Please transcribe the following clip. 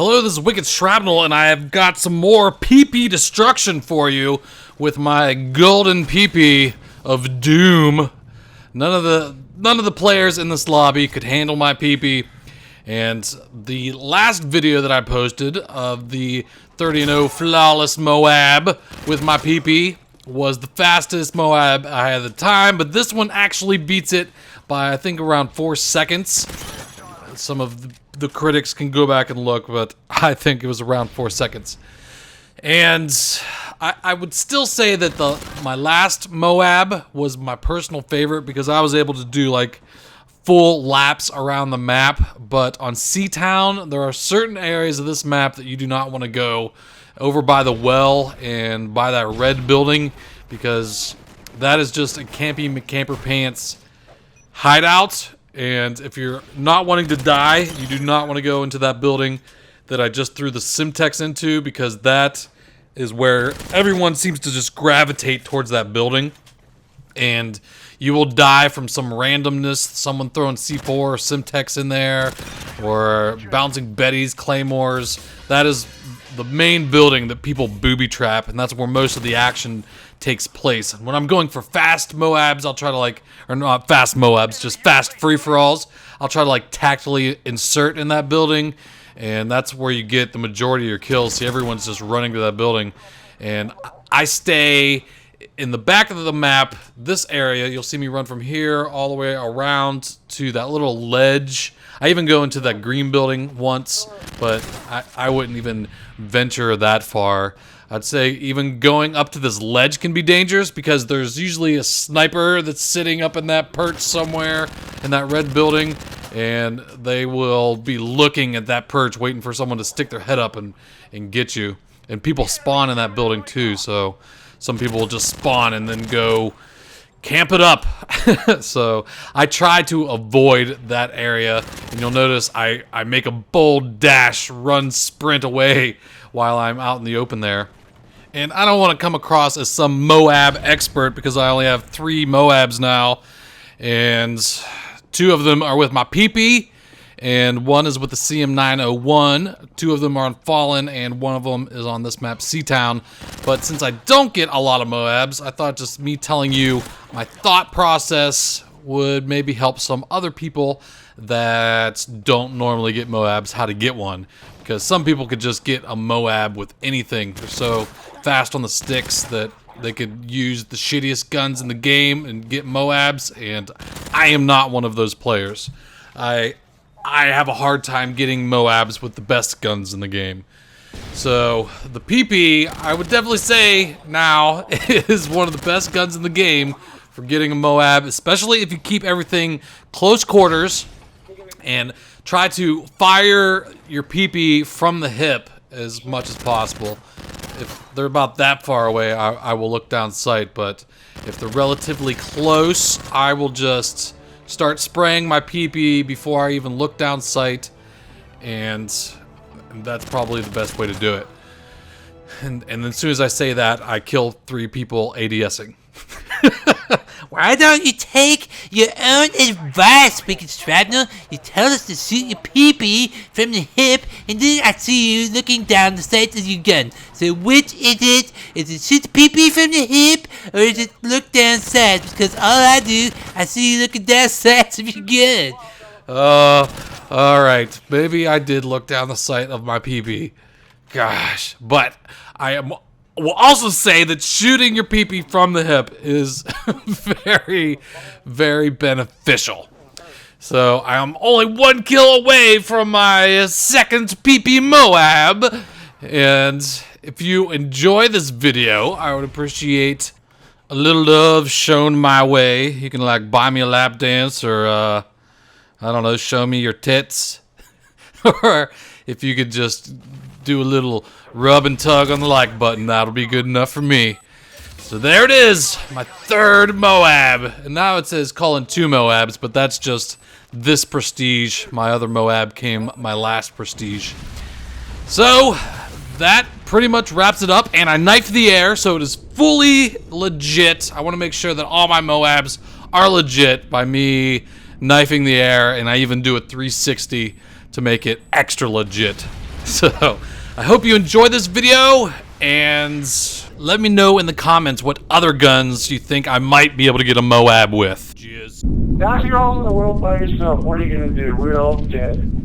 Hello, this is Wicked Shrapnel, and I have got some more PP destruction for you with my golden PP of doom. None of the players in this lobby could handle my PP, and the last video that I posted of the 30-0 flawless Moab with my PP was the fastest Moab I had at the time, but this one actually beats it by I think around 4 seconds. Some of the critics can go back and look, but I think it was around 4 seconds. And I would still say that my last Moab was my personal favorite because I was able to do like full laps around the map. But on Seatown, there are certain areas of this map that you do not want to go over by the well and by that red building, because that is just a campy McCamper Pants hideout. And if you're not wanting to die, you do not want to go into that building that I just threw the Simtex into, because that is where everyone seems to just gravitate towards that building. And you will die from some randomness, someone throwing C4 or Simtex in there, or bouncing Betty's, Claymores. That is the main building that people booby trap, and that's where most of the action takes place. When I'm going for fast Moabs, I'll try to or not fast Moabs, just fast free-for-alls, I'll try to tactically insert in that building, and that's where you get the majority of your kills. See, everyone's just running to that building, and I stay in the back of the map, this area. You'll see me run from here all the way around to that little ledge. I even go into that green building once, but I wouldn't even venture that far. I'd say even going up to this ledge can be dangerous, because there's usually a sniper that's sitting up in that perch somewhere in that red building, and they will be looking at that perch waiting for someone to stick their head up and get you. And people spawn in that building too, so some people will just spawn and then go camp it up. So I try to avoid that area, and you'll notice I make a bold dash, run, sprint away while I'm out in the open there. And I don't want to come across as some Moab expert, because I only have 3 Moabs now, and 2 of them are with my PP, and 1 is with the CM901. 2 of them are on Fallen, and 1 of them is on this map, Seatown. But since I don't get a lot of Moabs, I thought just me telling you my thought process would maybe help some other people that don't normally get Moabs how to get one. Because some people could just get a Moab with anything. They're so fast on the sticks that they could use the shittiest guns in the game and get Moabs, and I am not one of those players. I have a hard time getting Moabs with the best guns in the game. So the PP, I would definitely say now, is one of the best guns in the game for getting a Moab, especially if you keep everything close quarters and try to fire your PP from the hip as much as possible. If they're about that far away, I will look down sight, but if they're relatively close, I will just start spraying my PP before I even look down sight, and that's probably the best way to do it. And then as soon as I say that, I kill 3 people ADSing. Why don't you take your own advice, Wicked Shrapnel? You tell us to shoot your pee-pee from the hip, and then I see you looking down the sight of your gun. So which is it? Is it shoot the pee-pee from the hip, or is it look down sights? Because all I do, I see you looking down sights of your gun. Alright. Maybe I did look down the sight of my pee-pee. Gosh. But I will also say that shooting your PP from the hip is very, very beneficial. So I am only 1 kill away from my second PP Moab. And if you enjoy this video, I would appreciate a little love shown my way. You can buy me a lap dance, or I don't know, show me your tits. Or if you could just do a little rub and tug on the like button, that'll be good enough for me. So there it is, my 3rd Moab. And now it says calling 2 Moabs, but that's just this prestige. My other Moab came my last prestige. So that pretty much wraps it up, and I knifed the air, so it is fully legit. I want to make sure that all my Moabs are legit by me knifing the air, and I even do a 360 to make it extra legit. So, I hope you enjoyed this video, and let me know in the comments what other guns you think I might be able to get a Moab with. Cheers. Now you're all in the world by yourself. What are you gonna do? We're all dead.